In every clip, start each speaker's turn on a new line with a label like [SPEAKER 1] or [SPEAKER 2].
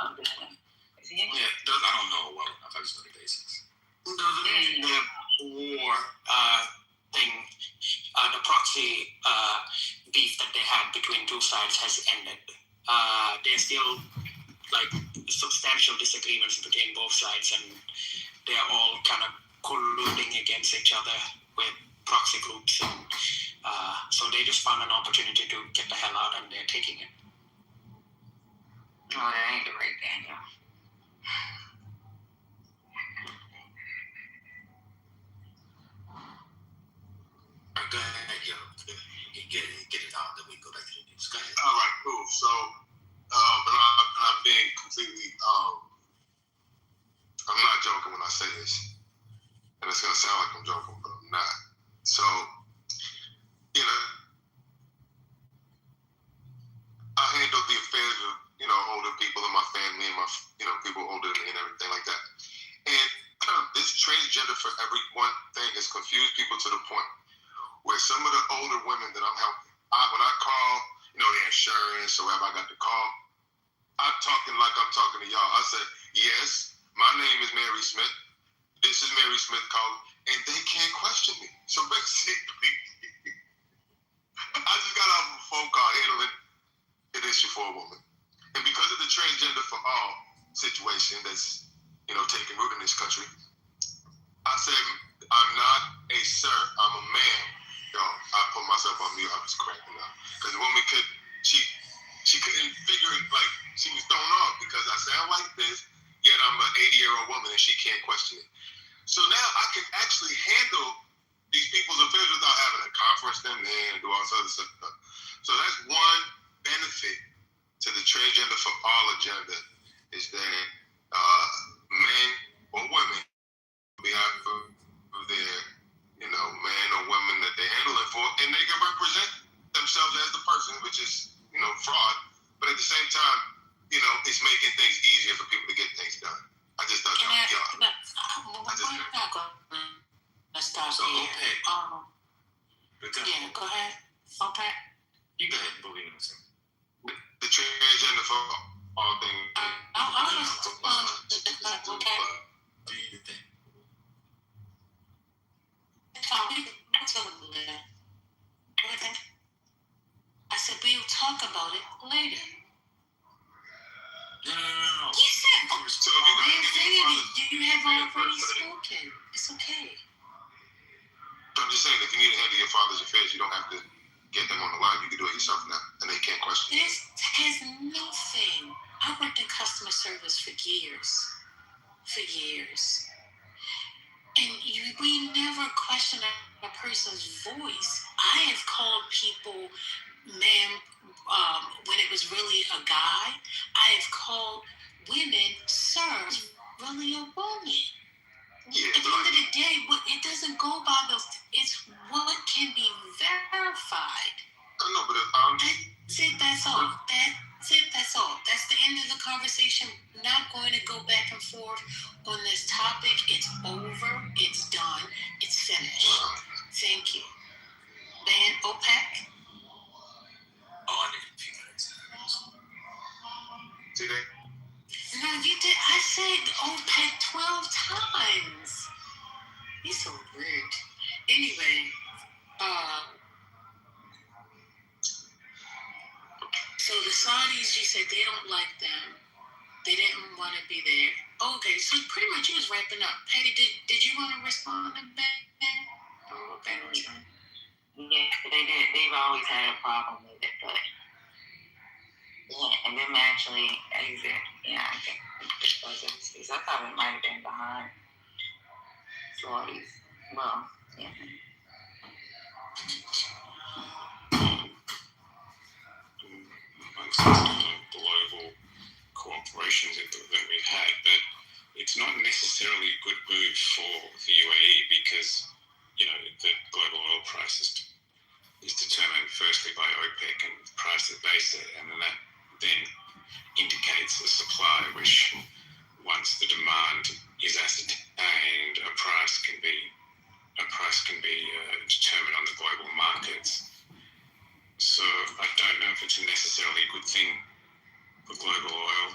[SPEAKER 1] up, doesn't it?
[SPEAKER 2] Yeah, I don't know well enough. I just know the basics.
[SPEAKER 3] Doesn't mean the war thing, the proxy beef that they had between two sides has ended. There's still like substantial disagreements between both sides, and they're all kind of colluding against each other with proxy groups, and so they just found an opportunity to get the hell out, and they're taking it.
[SPEAKER 1] Oh, that ain't the right Daniel.
[SPEAKER 2] Go ahead, yo. Get it out, then we can go back to the news. Go ahead.
[SPEAKER 4] All right, cool. So, and I'm being completely, I'm not joking when I say this, and it's gonna sound like I'm joking, but I'm not. So, you know, I handle the affairs of, older people in my family and my, people older than me and everything like that. And this transgender for everyone thing has confused people to the point where some of the older women that I'm helping, when I call, the insurance or wherever I got the call, I'm talking like I'm talking to y'all. I said, yes, my name is Mary Smith. This is Mary Smith calling, and they can't question me. So basically, I just got off a phone call handling an issue for a woman. And because of the transgender for all situation that's, taking root in this country, I said, I'm not a sir, I'm a man. Yo, I put myself on mute, I was cracking up. Because the woman she couldn't figure it, like, she was thrown off because I sound like this, yet I'm an 80-year-old woman and she can't question it. So now I can actually handle these people's affairs without having to conference them and do all this other stuff. So that's one benefit to the transgender for all agenda, is that men or women, on behalf of their, man or women that they're handling for, and they can represent themselves as the person, which is, fraud. But at the same time, it's making things easier for people to get things done. I just thought that was y'all.
[SPEAKER 3] Let's start
[SPEAKER 2] so
[SPEAKER 3] here.
[SPEAKER 2] Okay.
[SPEAKER 3] Yeah, go ahead. Okay.
[SPEAKER 2] You go ahead, believe in something.
[SPEAKER 4] The transgender for all things.
[SPEAKER 3] I'll respond to that. Okay.
[SPEAKER 2] Do you think?
[SPEAKER 3] I said we'll talk about it later.
[SPEAKER 2] No.
[SPEAKER 3] You said, you have already spoken. It's okay.
[SPEAKER 4] I'm just saying, if you need to handle your father's affairs, you don't have to get them on the line. You can do it yourself now, and they can't question you.
[SPEAKER 3] This has nothing. I worked in customer service for years. And we never question a person's voice. I have called people, ma'am, when it was really a guy. I have called women, sir, really a woman.
[SPEAKER 4] Yeah,
[SPEAKER 3] At the end of the day, it doesn't go by it's what can be verified.
[SPEAKER 4] I know, but
[SPEAKER 3] That's all. That's all. That's the end of the conversation. I'm not going to go back and forth on this topic. It's over. It's done. It's finished. Thank you. Ban OPEC?
[SPEAKER 2] Oh, I need a few minutes.
[SPEAKER 4] see that?
[SPEAKER 3] No, you did. I said OPEC 12 times. You're so rude. Anyway, so the Saudis, you said they don't like them. They didn't want to be there. Okay, so pretty much you was wrapping up. Patty, did you want to respond to that?
[SPEAKER 1] Yeah, they did. They've always had a problem with it, but yeah, and them actually exit. Yeah, I think it was overseas. I thought it might have been behind Saudis. Well, yeah.
[SPEAKER 5] Global cooperations that we've had, but it's not necessarily a good move for the UAE because, the global oil price is determined firstly by OPEC and the price they base it, and then that then indicates a supply which, once the demand is ascertained, a price can be determined on the global markets. So I don't know if it's necessarily a good thing for global oil.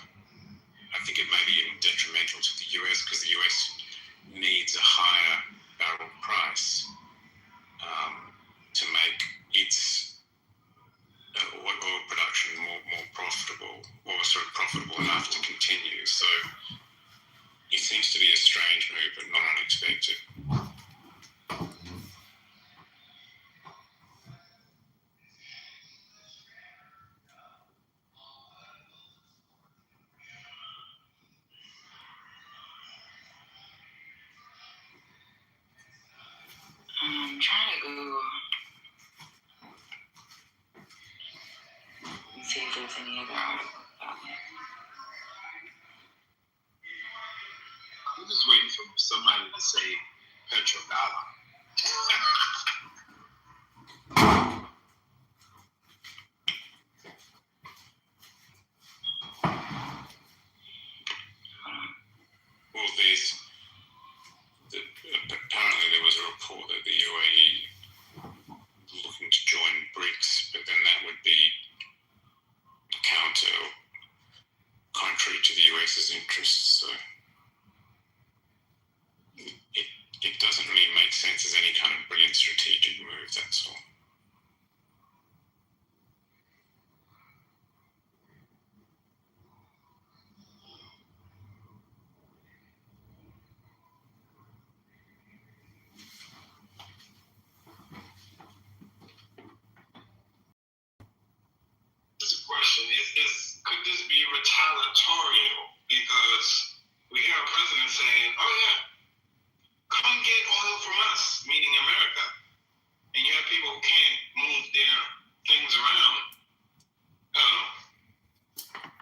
[SPEAKER 5] sort of profitable enough to continue. So it seems to be a strange move, but not unexpected.
[SPEAKER 1] I'm trying to Google and see if there's any other articles about it.
[SPEAKER 2] I'm just waiting for somebody to say petrodollar.
[SPEAKER 5] Well, apparently there was a report that the UAE looking to join BRICS, but then that would be contrary to the US's interests. So it doesn't really make sense as any kind of brilliant strategic move, that's all.
[SPEAKER 2] Question could this be retaliatorial? Because we hear a president saying, "Oh yeah, come get oil from us," meaning America, and you have people who can't move their things around.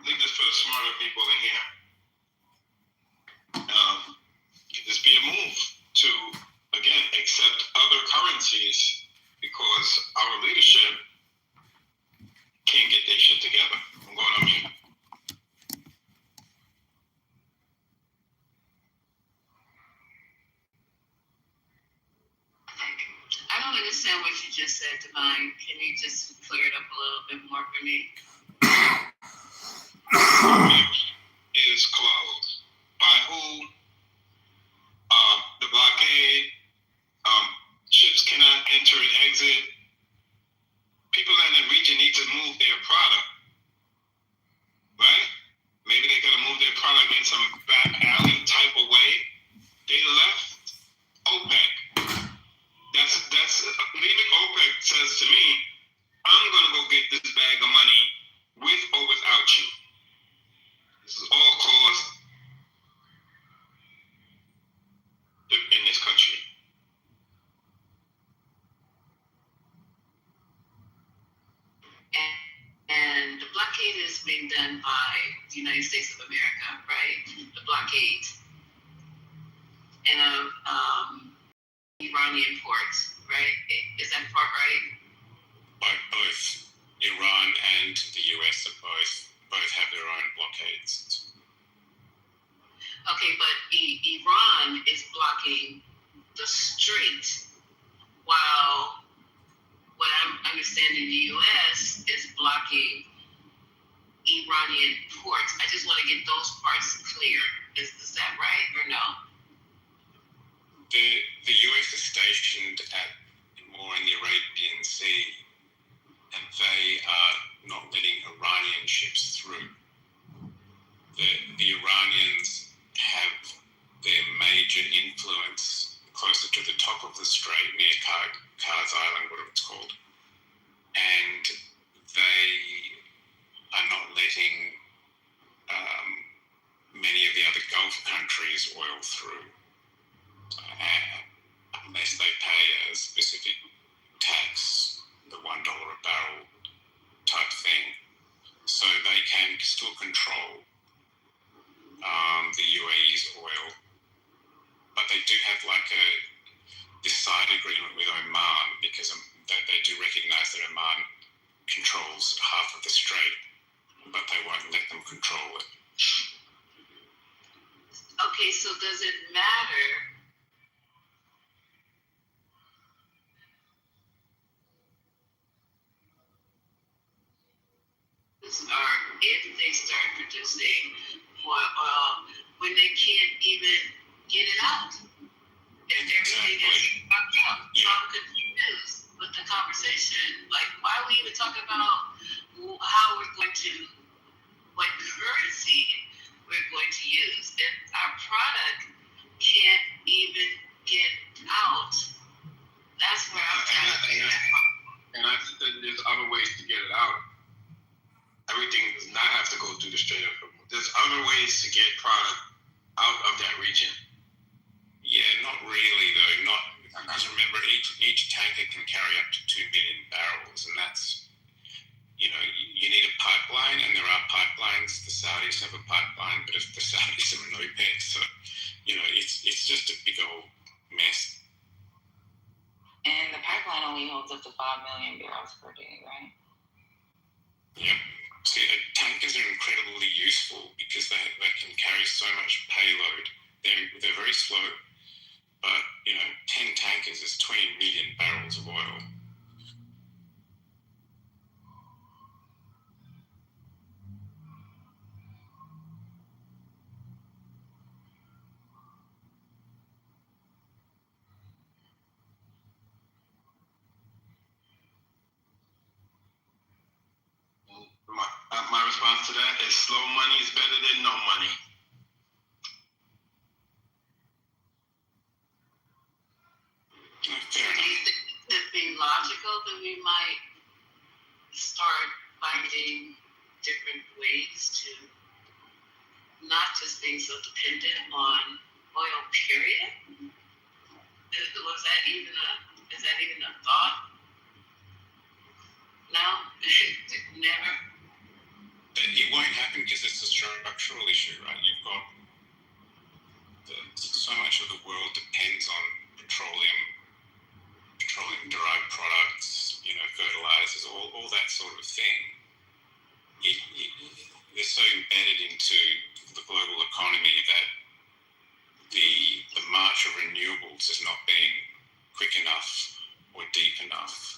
[SPEAKER 2] Leave this for the smarter people in here. Could this be a move to again accept other currencies because our leadership can't get their shit together? I'm going on mute.
[SPEAKER 1] I don't understand what you just said, Divine. Can you just clear it up a little bit more for me?
[SPEAKER 2] Is closed. By who? The blockade. Ships cannot enter and exit. People in the region need to move their product, right? Maybe they gotta move their product in some back alley type of way. They left OPEC. That's leaving OPEC says to me, I'm gonna go get this bag of money with or without you. This is all caused in this country.
[SPEAKER 1] And the blockade is being done by the United States of America, right? The blockade. And Iranian ports, right? Is that part right?
[SPEAKER 5] By both Iran and the US are both have their own blockades.
[SPEAKER 1] Okay, but Iran is blocking the strait, while what I'm understanding the US is blocking Iranian ports. I just want to get those parts clear. Is that right or no?
[SPEAKER 5] The US is stationed more in the Arabian Sea, and they are not letting Iranian ships through. The Iranians have their major influence closer to the top of the strait, near Kars Island, whatever it's called, and they are not letting many of the other Gulf countries oil through unless they pay a specific tax, the $1 a barrel type thing. So they can still control the UAE's oil, but they do have this side agreement with Oman, because they do recognize that Oman controls half of the strait, but they won't let them control it.
[SPEAKER 1] Okay, so does it matter or if they start producing more oil when they can't even get it out? If everything is fucked up. So I'm confused with the conversation. Like, why are we even talking about how we're going to what currency we're going to use. And our product can't even get out. That's where I'm trying to figure that out.
[SPEAKER 2] And I think that there's other ways to get it out. Everything does not have to go through the Strait of Hormuz. There's other ways to get product out of that region.
[SPEAKER 5] Yeah, not really though. Not because remember, each tanker can carry up to 2 million barrels, and that's you need a pipeline, and there are pipelines. The Saudis have a pipeline, but if the Saudis are an OPEC, so it's just a big old mess.
[SPEAKER 1] And the pipeline only holds up to 5 million barrels per day, right?
[SPEAKER 5] Yep. See, tankers are incredibly useful because they can carry so much payload. They're very slow, but 10 tankers is 20 million barrels of oil.
[SPEAKER 2] My response to that is slow money is better than no money.
[SPEAKER 5] Fair enough.
[SPEAKER 1] It being logical that we might start finding different ways to not just being so dependent on oil, period. Is that even a thought? No, never.
[SPEAKER 5] It won't happen because it's a structural issue, right? You've got so much of the world depends on petroleum-derived products, fertilizers, all that sort of thing. They're so embedded into the global economy that the march of renewables is not being quick enough or deep enough.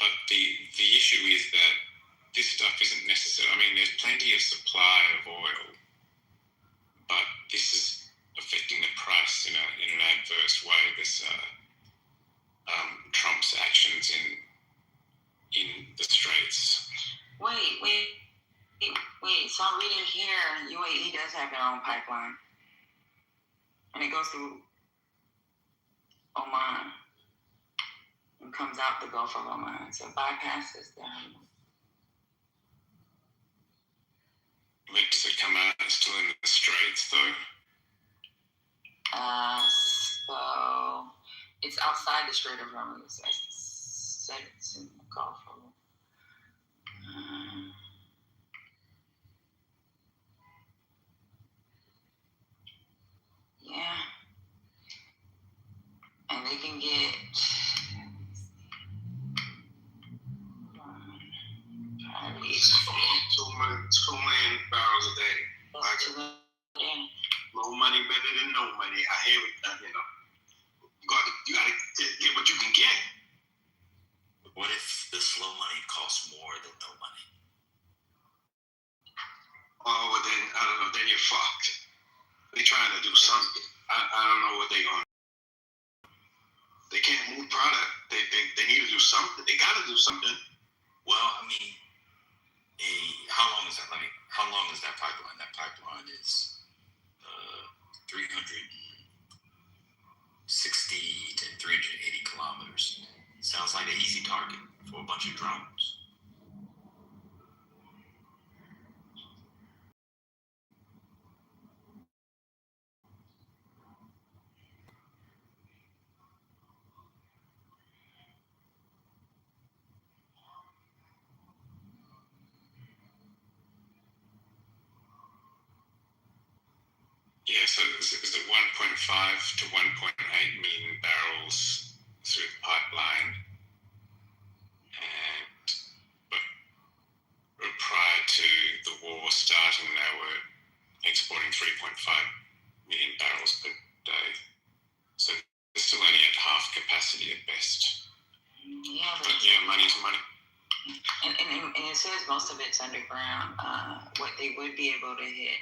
[SPEAKER 5] But the issue is that this stuff isn't necessary. I mean, there's plenty of supply of oil, but this is affecting the price in an adverse way. This Trump's actions in the Straits.
[SPEAKER 1] Wait. So I'm reading here, UAE does have their own pipeline, and it goes through Oman and comes out the Gulf of Oman, so bypasses them.
[SPEAKER 5] Wait, does it come out still in the Straits though?
[SPEAKER 1] So it's outside the Strait of Hormuz. I said it's in the Gulf of yeah. And they can get
[SPEAKER 2] 2 million barrels a day. Low money better than no money. I hear it. You gotta get what you can get.
[SPEAKER 6] What if the slow money costs more than no money?
[SPEAKER 2] Oh, well then I don't know. Then you're fucked. They're trying to do something. I don't know what they're going to do. They can't move product. They need to do something. They got to do something.
[SPEAKER 6] Well, I mean, how long is that? How long is that pipeline? That pipeline is 360 to 380 kilometers. Sounds like an easy target for a bunch of drones.
[SPEAKER 5] Yeah, so is it 1.5 to 1.8 million barrels through the pipeline? But prior to the war starting, they were exporting 3.5 million barrels per day. So they're still only at half capacity at best.
[SPEAKER 1] Yeah,
[SPEAKER 5] but money's money.
[SPEAKER 1] And it says most of it's underground. What they would be able to hit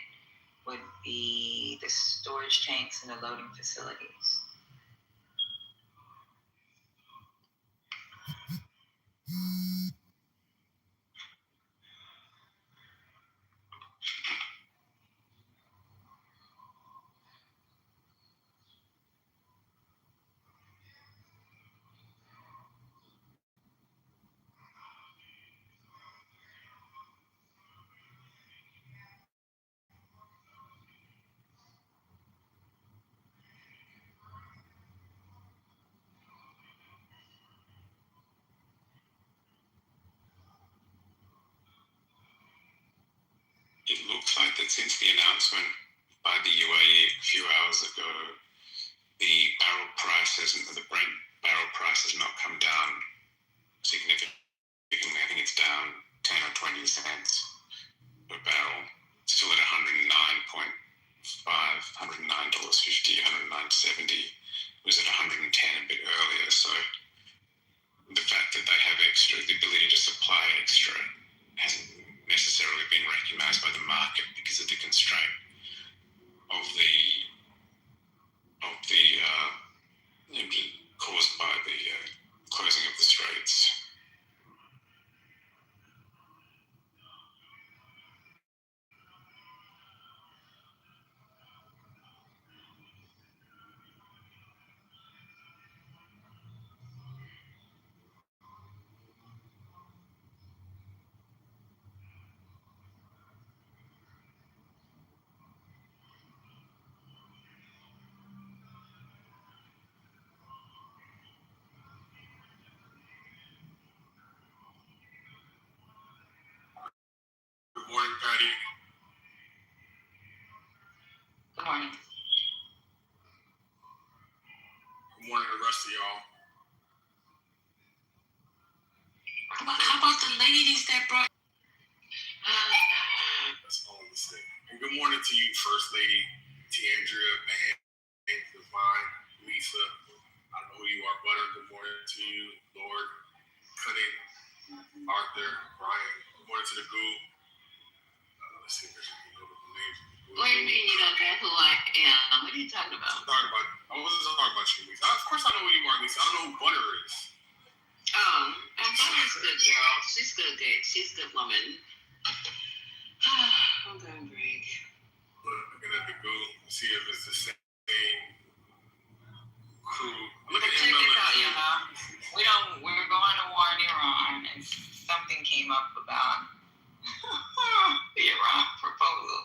[SPEAKER 1] would be the storage tanks and the loading facilities.
[SPEAKER 5] it looks like that since the announcement by the UAE a few hours ago, the Brent barrel price has not come down significantly. I think it's down 10 or 20 cents per barrel, still at $109.50, $109.70. It was at 110 a bit earlier. So the fact that they have the ability to supply extra hasn't necessarily been recognised by the market because of the constraint of the caused by the closing of the straits.
[SPEAKER 7] Good morning, Patty.
[SPEAKER 1] Good morning.
[SPEAKER 7] Good morning, the rest of y'all.
[SPEAKER 3] How about the ladies that brought?
[SPEAKER 7] That's all I'm saying. And good morning to you, First Lady Tiandria, Van, Divine, Lisa. I don't know who you are, Butter. Good morning to you, Lord, Cunning, Arthur, Brian. Good morning to the goo. Let's see if there's any notable names.
[SPEAKER 1] What do you mean you don't know who I am? What are you talking about?
[SPEAKER 7] I wasn't talking about you, Lisa. Of course I know who you are, Lisa. I don't know who Butter is.
[SPEAKER 1] And Butter's good girl. She's good. She's a good woman. I'm going to break.
[SPEAKER 7] Looking at the goo, see if it's the same crew. Look at
[SPEAKER 1] Check this out, we're going to war in Iran, and something came up about the Iran proposal.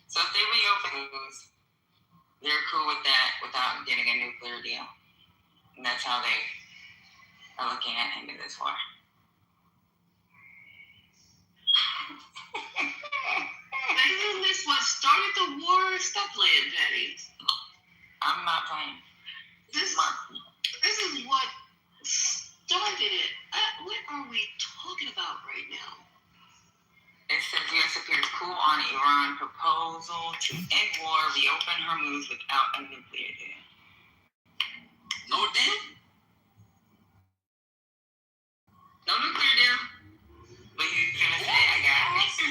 [SPEAKER 1] So if they reopen those, they're cool with that without getting a nuclear deal. And that's how they are looking at ending this war. Isn't this what started the war? Stop playing, Patty. I'm not playing. This is what started it. What are we talking about right now? It says U.S. appears cool on Iran proposal to end war, reopen Hormuz without a nuclear deal.
[SPEAKER 3] No deal?
[SPEAKER 1] No nuclear deal. But he's gonna say, I got it. So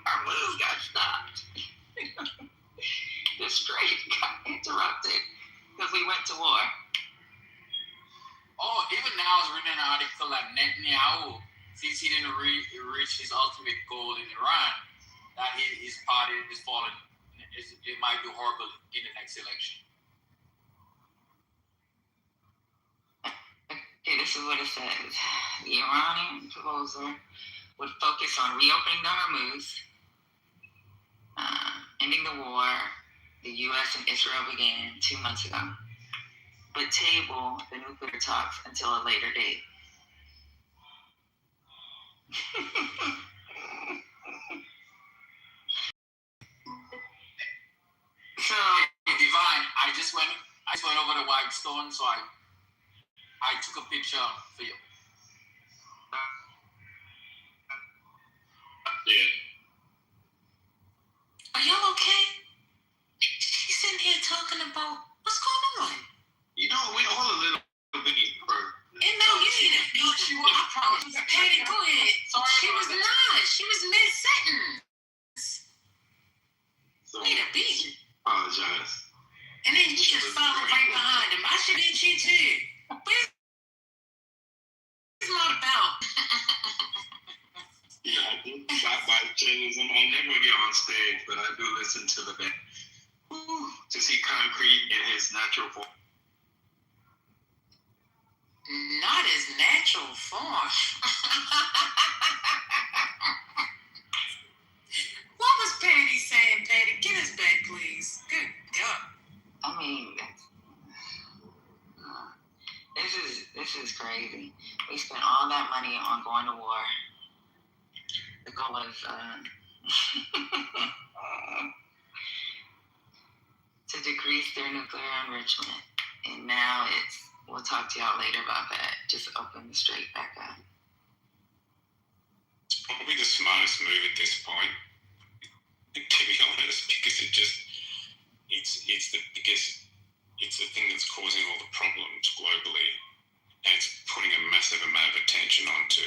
[SPEAKER 1] Hormuz got stopped. The Strait got interrupted because we went to war.
[SPEAKER 3] Oh, even now I was reading an article that Netanyahu, since he didn't reach his ultimate goal in Iran, that his party is falling. It might do horrible in the next election.
[SPEAKER 1] Okay, this is what it says. The Iranian proposal would focus on reopening the Hormuz, ending the war the U.S. and Israel began 2 months ago, but table the nuclear talks until a later date. So,
[SPEAKER 3] Divine, I just went over the White Stone, so I took a picture for you.
[SPEAKER 2] Yeah.
[SPEAKER 1] are y'all okay? She's sitting here talking about what's going on.
[SPEAKER 2] You know, we all a little bit hurt.
[SPEAKER 1] And no, you need a beat. I promise. Patty, go ahead.
[SPEAKER 3] Sorry,
[SPEAKER 1] She was not. She was mid-sentence.
[SPEAKER 2] So,
[SPEAKER 1] Need a beat.
[SPEAKER 2] apologize.
[SPEAKER 1] And then you just follow right behind him. I should hit you too. But it's not about.
[SPEAKER 2] Yeah, I do stop by journalism. I never get on stage, but I do listen to the band. To see Concrete in his natural form.
[SPEAKER 1] Not his natural form. What was Patty saying, Patty? Get us back, please. Good God. I mean, this is crazy. We spent all that money on going to war. The goal was to decrease their nuclear enrichment. And now we'll talk to y'all later about that. Just open the strait back up.
[SPEAKER 5] It's probably the smartest move at this point, to be honest, because it's the biggest, it's the thing that's causing all the problems globally, and it's putting a massive amount of attention onto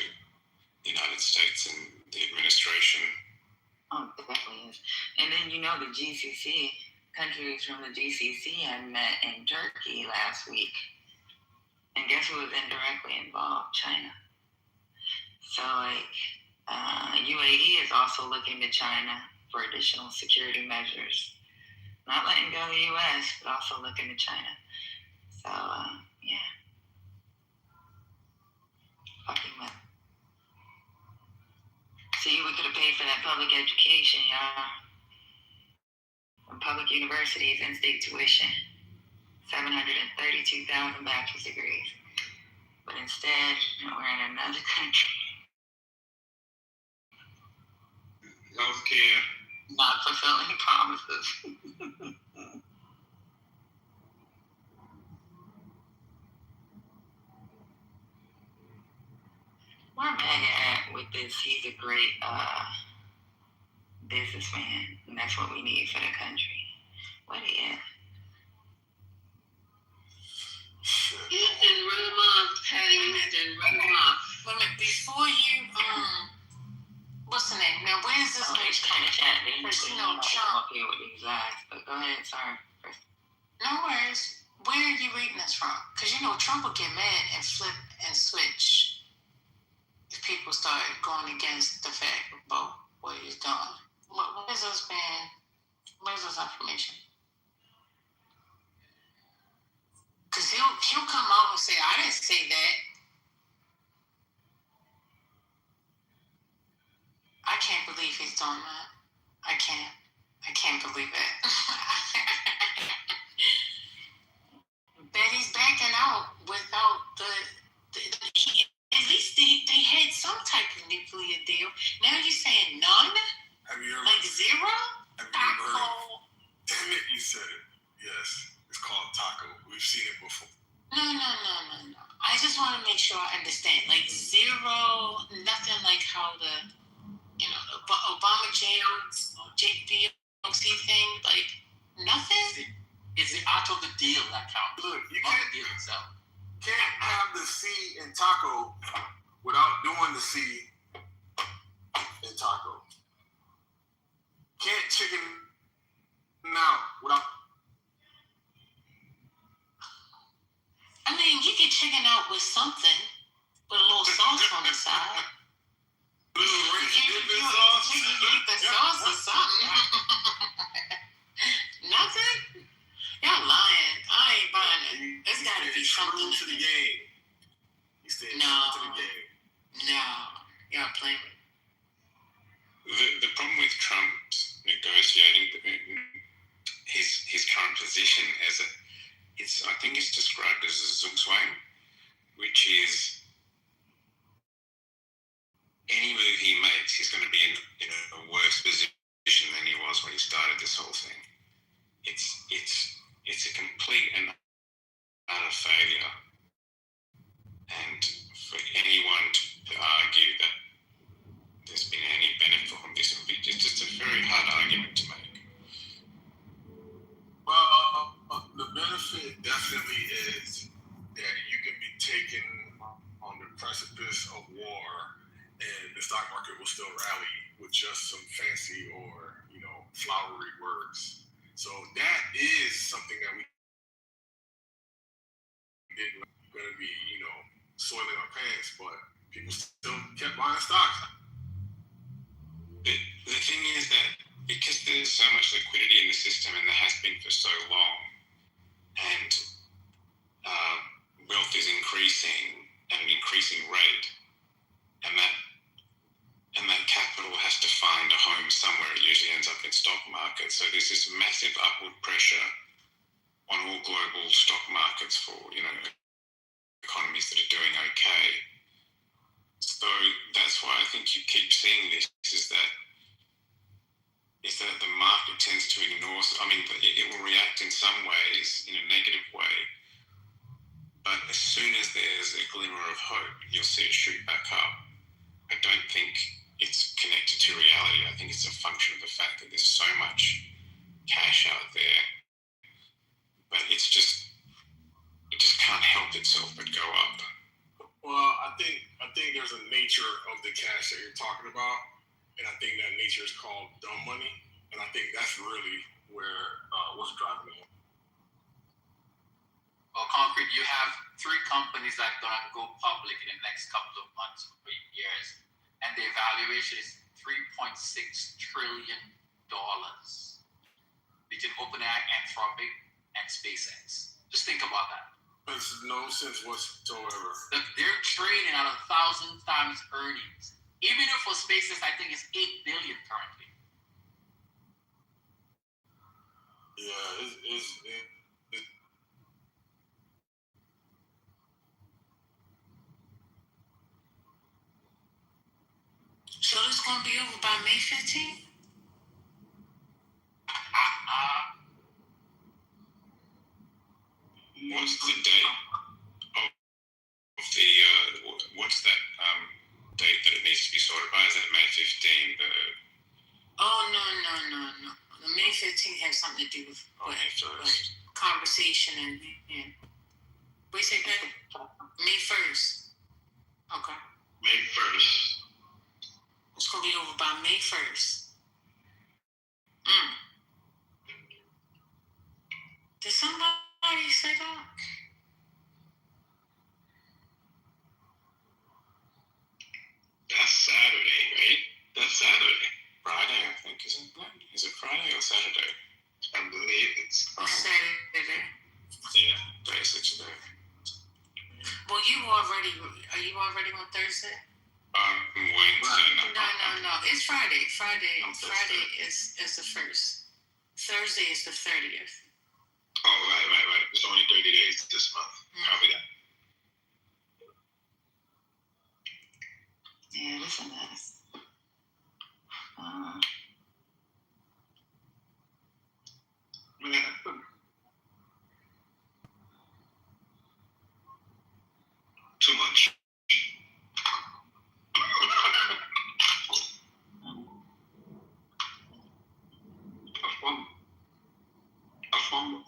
[SPEAKER 5] the United States and the administration.
[SPEAKER 1] Oh, it definitely is. And then the GCC, countries from the GCC had met in Turkey last week. And guess who was indirectly involved? China. So, UAE is also looking to China for additional security measures. Not letting go of the U.S., but also looking to China. So, yeah. Fucking with. See, we could have paid for that public education, y'all. From public universities and state tuition. 732,000 bachelor's degrees. But instead, we're in another country.
[SPEAKER 2] Healthcare.
[SPEAKER 1] Not fulfilling promises. Where MAGA at with this? He's a great businessman, and that's what we need for the country. What he at? Houston, run him off, Patty. Houston, run him off.
[SPEAKER 3] Wait a minute, before you, what's the name? Now, where's this?
[SPEAKER 1] It's kind of chatty.
[SPEAKER 3] First,
[SPEAKER 1] Trump up here with these lies, but go ahead. Sorry.
[SPEAKER 3] No worries. Where are you reading this from? Because Trump will get mad and flip and switch if people start going against the fact about what he's doing. Where's this information? Because he'll come out and say, I didn't say that. I can't believe he's doing that. I can't believe it. Betty's backing out without at least they had some type of nuclear deal. Now you're saying none?
[SPEAKER 7] Have you ever,
[SPEAKER 3] Like zero?
[SPEAKER 7] have you ever heard of, damn it, you said it. Yes, it's called taco. We've seen it before.
[SPEAKER 3] No. I just want to make sure I understand. Like zero, nothing like how the Obama jails, JPOC thing, like nothing?
[SPEAKER 6] It's the art of the deal that counts.
[SPEAKER 7] Look, you
[SPEAKER 6] not
[SPEAKER 7] can't
[SPEAKER 6] the deal itself.
[SPEAKER 7] have the C in taco without doing the C in taco. Can't chicken out without.
[SPEAKER 3] I mean, you can chicken out with something, with a little sauce on the side.
[SPEAKER 7] Little ranch dipping sauce.
[SPEAKER 3] You can eat the sauce or something. Nothing? Y'all lying. I ain't buying it. There's got to be something
[SPEAKER 7] to the game. He's staying true to the game.
[SPEAKER 3] No. Y'all playing with
[SPEAKER 5] The problem with Trump's negotiating his current position I think it's described as a zugzwang, which is any move he makes, he's going to be in a worse position than he was when he started this whole thing. It's a complete and utter failure, and for anyone to argue that there's been any benefit from this would be just a very hard argument to make.
[SPEAKER 7] Well, the benefit definitely is that you can be taken on the precipice of war and the stock market will still rally with just some fancy or, flowery words. So that is something that we didn't going to be, soiling our pants, but people still kept buying stocks.
[SPEAKER 5] The thing is that because there's so much liquidity in the system, and there has been for so long, and wealth is increasing at an increasing rate, and that capital has to find a home somewhere. It usually ends up in stock markets. So there's this massive upward pressure on all global stock markets for economies that are doing okay. So that's why I think you keep seeing this, is that the market tends to ignore, I mean, it will react in some ways, in a negative way, but as soon as there's a glimmer of hope, you'll see it shoot back up. I don't think it's connected to reality. I think it's a function of the fact that there's so much cash out there, but it just can't help itself but go up.
[SPEAKER 7] Well, I think there's a nature of the cash that you're talking about, and I think that nature is called dumb money, and I think that's really where what's driving it.
[SPEAKER 8] Well, Concrete, you have 3 companies that are going to go public in the next couple of months or years, and the valuation is $3.6 trillion between OpenAI, Anthropic, and SpaceX. Just think about that.
[SPEAKER 7] Makes no sense whatsoever.
[SPEAKER 8] They're trading at 1,000 times earnings. Even if for SpaceX, I think it's $8 billion currently.
[SPEAKER 7] Yeah,
[SPEAKER 1] So it's going to be over by May 15th?
[SPEAKER 5] What's the date of the, what's that date that it needs to be sorted by? Is that May 15?
[SPEAKER 1] Oh, no. The May 15th has something to do with conversation and wait a second. May 1st. Okay.
[SPEAKER 2] May 1st.
[SPEAKER 1] It's going to be over by May 1st. Did somebody say that?
[SPEAKER 2] That's Saturday, right? That's Saturday.
[SPEAKER 5] Friday, I think, isn't it? Is it Friday or Saturday?
[SPEAKER 2] I believe it's
[SPEAKER 1] Saturday.
[SPEAKER 5] Yeah, basically.
[SPEAKER 1] Well, are you already on Thursday?
[SPEAKER 5] Wednesday.
[SPEAKER 1] No. It's Friday. Friday is the 1st. Thursday is the 30th.
[SPEAKER 2] Oh, right. It's only 30 days this month. Copy that.
[SPEAKER 1] Yeah, listen to this.
[SPEAKER 2] Too much. A fumble.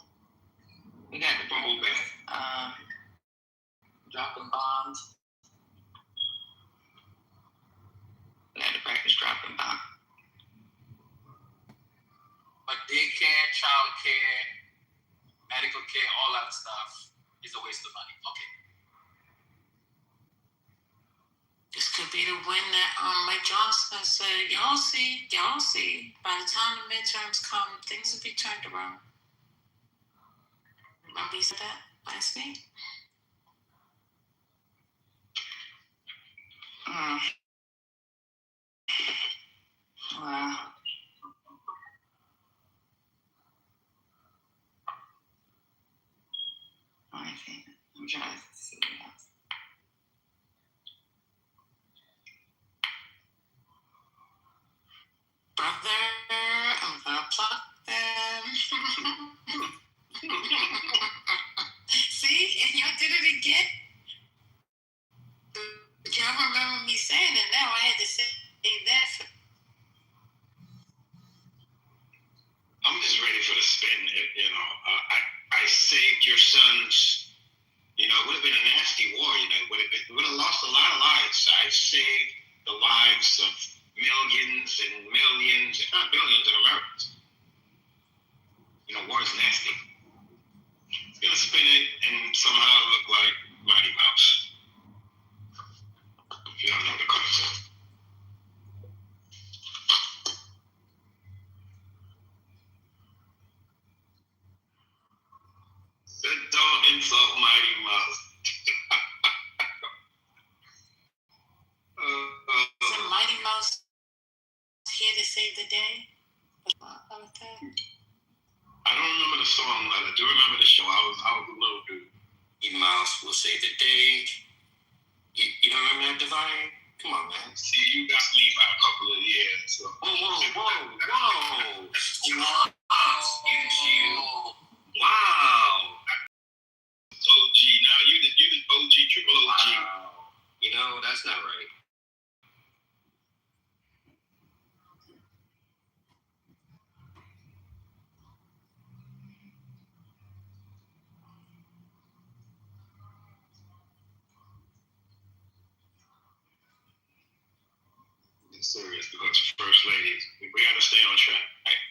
[SPEAKER 1] We got the
[SPEAKER 2] Fumble back.
[SPEAKER 1] dropping bombs. We had to practice dropping bombs.
[SPEAKER 8] But daycare, childcare, medical care, all that stuff is a waste of money. Okay.
[SPEAKER 1] This could be the win that Mike Johnson said. Y'all see. By the time the midterms come, things will be turned around. Remember he said that last week? Wow. I'm trying to see what else. Brother, I'm gonna pluck them. See, and y'all did it again. Y'all remember me saying it now. I had to say that.
[SPEAKER 2] I'm just ready for the spin. I saved your sons. It would have been a nasty war. It would have lost a lot of lives. I saved the lives of millions and millions, if not billions, of Americans. War is nasty. It's gonna spin it and somehow look like Mighty Mouse. If you don't know the concept. Don't insult Mighty Mouse.
[SPEAKER 1] So Mighty Mouse here to save the day?
[SPEAKER 2] I don't remember the song, but I do remember the show. I was a little dude.
[SPEAKER 6] Mighty Mouse will save the day. You don't remember that, Divine? Come on, man.
[SPEAKER 2] See, you got me by a couple of years. So.
[SPEAKER 6] Whoa. Excuse you.
[SPEAKER 2] Wow. OG. Now you the OG, triple OG.
[SPEAKER 6] Wow. You know, that's not right.
[SPEAKER 2] Serious because first ladies, we got to stay on track. Right?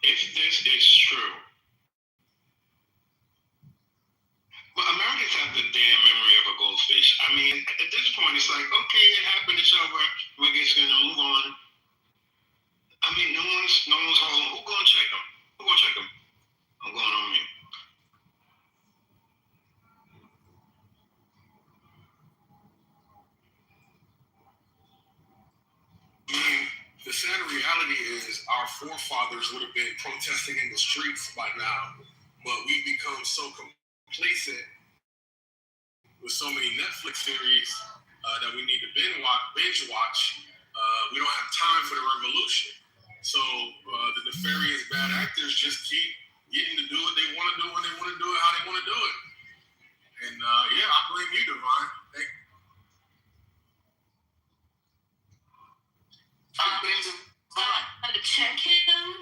[SPEAKER 2] If this is true, well, Americans have the damn memory of a goldfish. I mean, at this point, it's like, okay, it happened, it's over. We're just gonna move on. I mean, no one's home. Who gonna check them? I'm going on mute.
[SPEAKER 7] I mean, the sad reality is our forefathers would have been protesting in the streets by now, but we've become so complacent with so many Netflix series that we need to binge watch. We don't have time for the revolution. So the nefarious bad actors just keep getting to do what they want to do when they want to do it, how they want to do it. And yeah, I blame you, Divine.
[SPEAKER 1] Check him.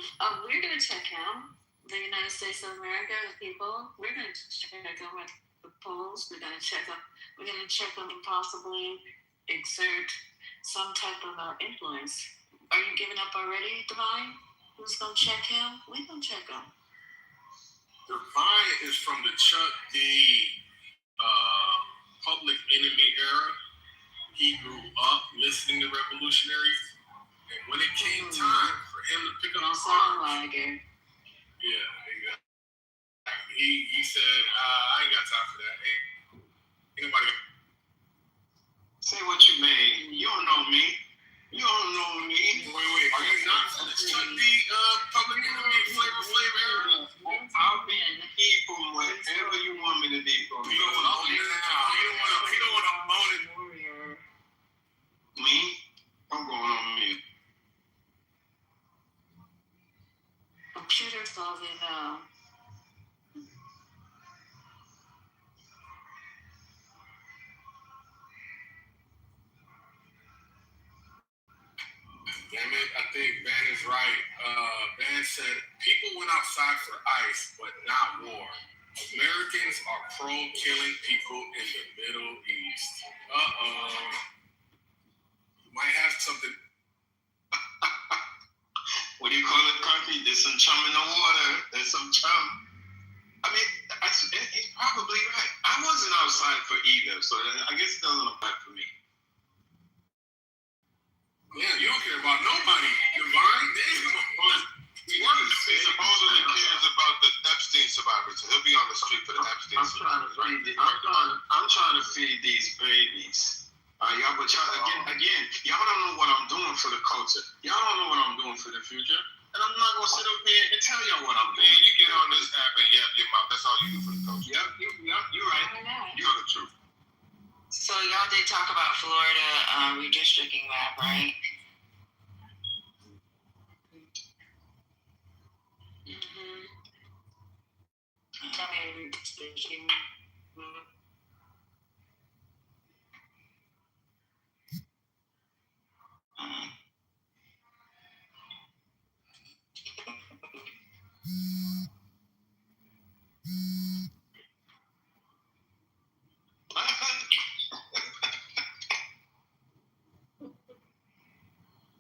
[SPEAKER 1] We're going to check him. The United States of America, the people. We're going to check him at the polls. We're going to check him and possibly exert some type of influence. Are you giving up already, Divine? Who's going to check him? We're going to check him.
[SPEAKER 7] Divine is from the Chuck D Public Enemy era. He grew up listening to revolutionaries. And when it came time for him to pick up the arms, yeah, exactly. He said, I ain't got time for that. Ain't nobody.
[SPEAKER 2] Say what you mean. You don't know me.
[SPEAKER 7] Wait. Are you not from the Chuck D Public Enemy Flavor era?
[SPEAKER 2] I'll be from wherever you want me to be from.
[SPEAKER 7] You don't want to moan it.
[SPEAKER 2] Me? I'm going on mute.
[SPEAKER 1] Computer solving now.
[SPEAKER 7] Damn it, I think Van is right. Van said, people went outside for ice, but not war. Americans are pro-killing people in the Middle East. You might have something.
[SPEAKER 2] What do you call it, country? There's some chum in the water. There's some chum. I mean, he's probably right. I wasn't outside for either, so I guess it doesn't apply for me.
[SPEAKER 7] Yeah, you don't care about nobody. Divine,
[SPEAKER 4] He supposedly cares about the Epstein survivors. So he'll be on the street for the Epstein survivors, right?
[SPEAKER 2] I'm trying to feed these babies. Y'all, but y'all again, y'all don't know what I'm doing for the culture. Y'all don't know what I'm doing for the future. And I'm not gonna sit up here and tell y'all what I'm doing.
[SPEAKER 4] Man, you get on this app and yap your mouth. That's all you do for the culture.
[SPEAKER 2] Yep, you're right.
[SPEAKER 4] You know the truth.
[SPEAKER 1] So y'all did talk about Florida redistricting map, right? Tell me redistricting.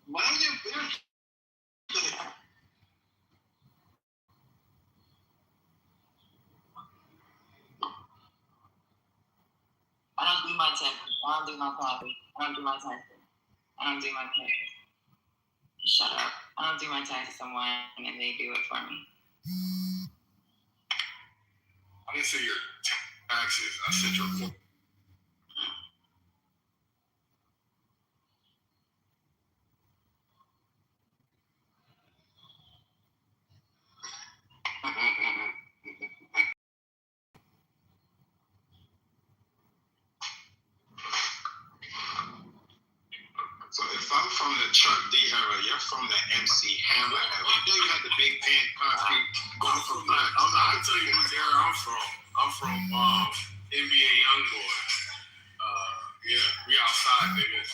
[SPEAKER 2] Why are you there?
[SPEAKER 1] I don't do my taxes. I don't do my taxes. Shut up. I don't do my taxes somewhere and then they do it for me.
[SPEAKER 7] I didn't say your taxes. I said your.
[SPEAKER 5] from the MC Hammer era. You know, you had the big pan concrete going from the
[SPEAKER 7] I can tell you which era I'm from. I'm from NBA Youngboy. Yeah, we outside, niggas.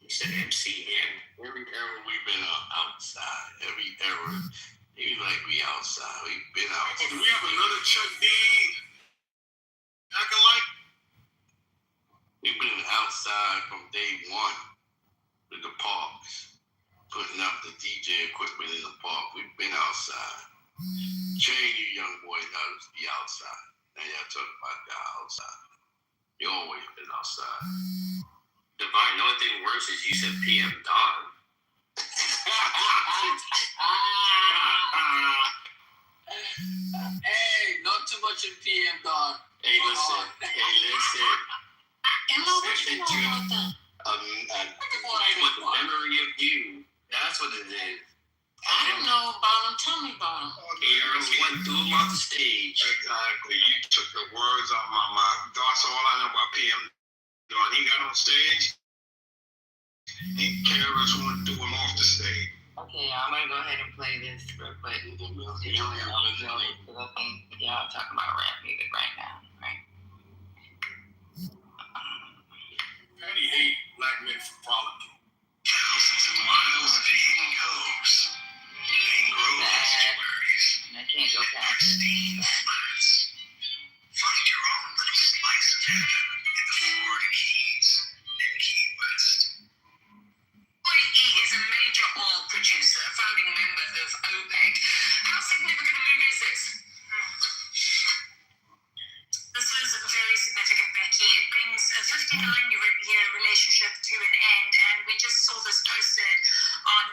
[SPEAKER 6] You said MC Hammer. Every era we've been outside. Every era, maybe like we outside. We've been
[SPEAKER 7] Oh,
[SPEAKER 6] outside.
[SPEAKER 7] do we have another Chuck D acting like?
[SPEAKER 6] We've been outside from day one with the parks, putting up the DJ equipment in the park. We've been outside. Train you young boys how to be outside. Now y'all talking about y'all outside. You always been outside.
[SPEAKER 3] Divine, the only thing worse is you said PM Dawn.
[SPEAKER 8] Hey, not too much in PM, Dawn.
[SPEAKER 6] Hey, listen.
[SPEAKER 1] Emma, what you know about that?
[SPEAKER 3] The memory of you. That's what it is.
[SPEAKER 1] I don't know about him. Tell me about him.
[SPEAKER 3] Eros went through him off the stage.
[SPEAKER 5] Exactly. You took the words out of my mouth. That's all I know about PM Dawn. He got on stage, and KRS went through him off the stage.
[SPEAKER 1] Okay, I'm gonna go ahead and play this real quick. Because I think y'all talking about rap music right now, right?
[SPEAKER 7] Patty hate black men for frolicking.
[SPEAKER 6] Thousands of miles of hidden coves, mangrove estuaries,
[SPEAKER 1] And I can't go past it.
[SPEAKER 6] pristine flats. Find your own little slice of heaven in the Florida Keys and Key West.
[SPEAKER 1] UAE is a major oil producer, founding member of OPEC. How significant a move is this? This is very significant, Becky. It brings a 59-year relationship to an end, and we just saw this posted on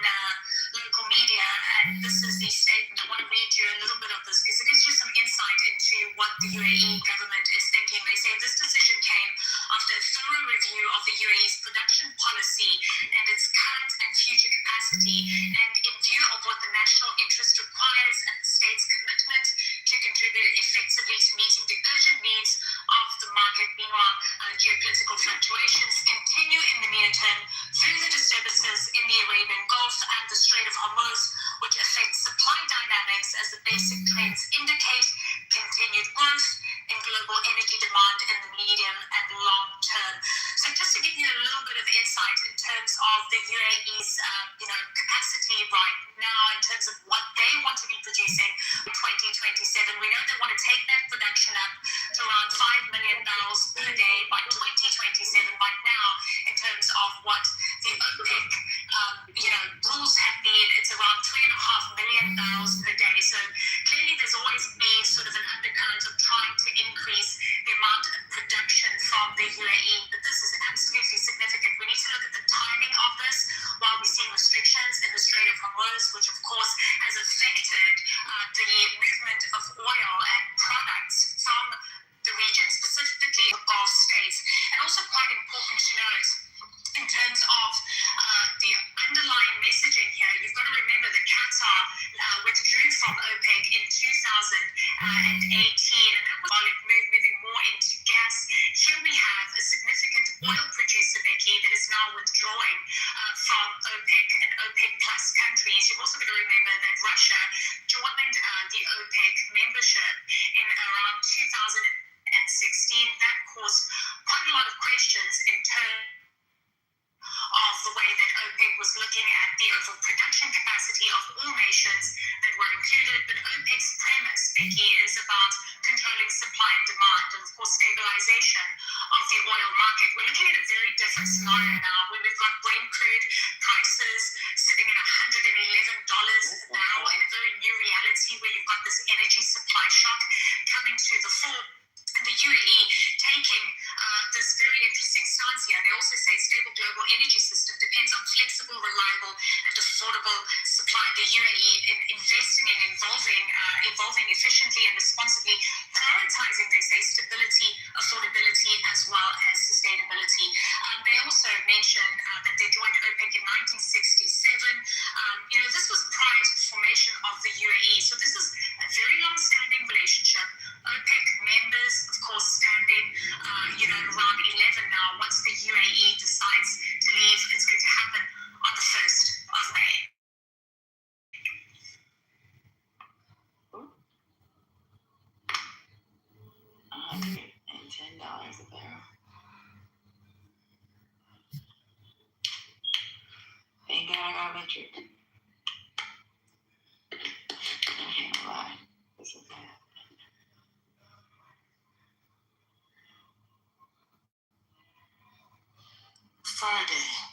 [SPEAKER 1] local media, and this is the statement. I want to read you a little bit of this because it gives you some insight into what the UAE government is thinking. They say this decision came after a thorough review of the UAE's production policy and its current and future capacity, and in view of what the national interest requires and the state's commitment to contribute effectively to meeting the urgent needs of the market. Meanwhile, geopolitical fluctuations continue in the near term through the disturbances in the Arabian Gulf and the Strait of Hormuz, which affects supply dynamics as the basic trends indicate continued growth in global energy demand in the medium and long term. So just to give you a little bit of insight in terms of the UAE's capacity right now in terms of what they want to be producing in 2027, we know they want to take that production up to around 5 million barrels per day by 2027 right now. In terms of what the OPEC rules have been, it's around 3.5 million barrels per day. So clearly there's always been sort of an undercurrent of trying to increase the amount of production from the UAE, but this is absolutely significant. We need to look at the timing of this while we're seeing restrictions in the Strait of Hormuz, which of course has affected the movement of oil and products from the region, specifically the Gulf states. And also quite important to note, in terms of the underlying messaging here, you've got to remember that Qatar withdrew from OPEC in 2018, and that was a move moving more into gas. Here we have a significant oil producer, Becky, that is now withdrawing from OPEC and OPEC plus countries. You've also got to remember that Russia joined the OPEC membership in around 2016. That caused quite a lot of questions in terms of the way that OPEC was looking at the overall production capacity of all nations that were included. But OPEC's premise, Becky, is about controlling supply and demand and, of course, stabilization of the oil market. We're looking at a very different scenario now where we've got Brent crude prices sitting at $111 a barrel in a very new reality where you've got this energy supply shock coming to the fore. And the UAE taking this very interesting stance here. They also say stable global energy system depends on flexible, reliable, and affordable supply. The UAE investing in evolving efficiently and responsibly, prioritizing, they say, stability, affordability, as well as sustainability. They also mention that they joined OPEC in 1967. This was prior to the formation of the UAE. So this is a very long-standing relationship. OPEC members, of course, standing, around 11 now once the UAE decides to trigonometric. I can't lie. This is bad. Friday.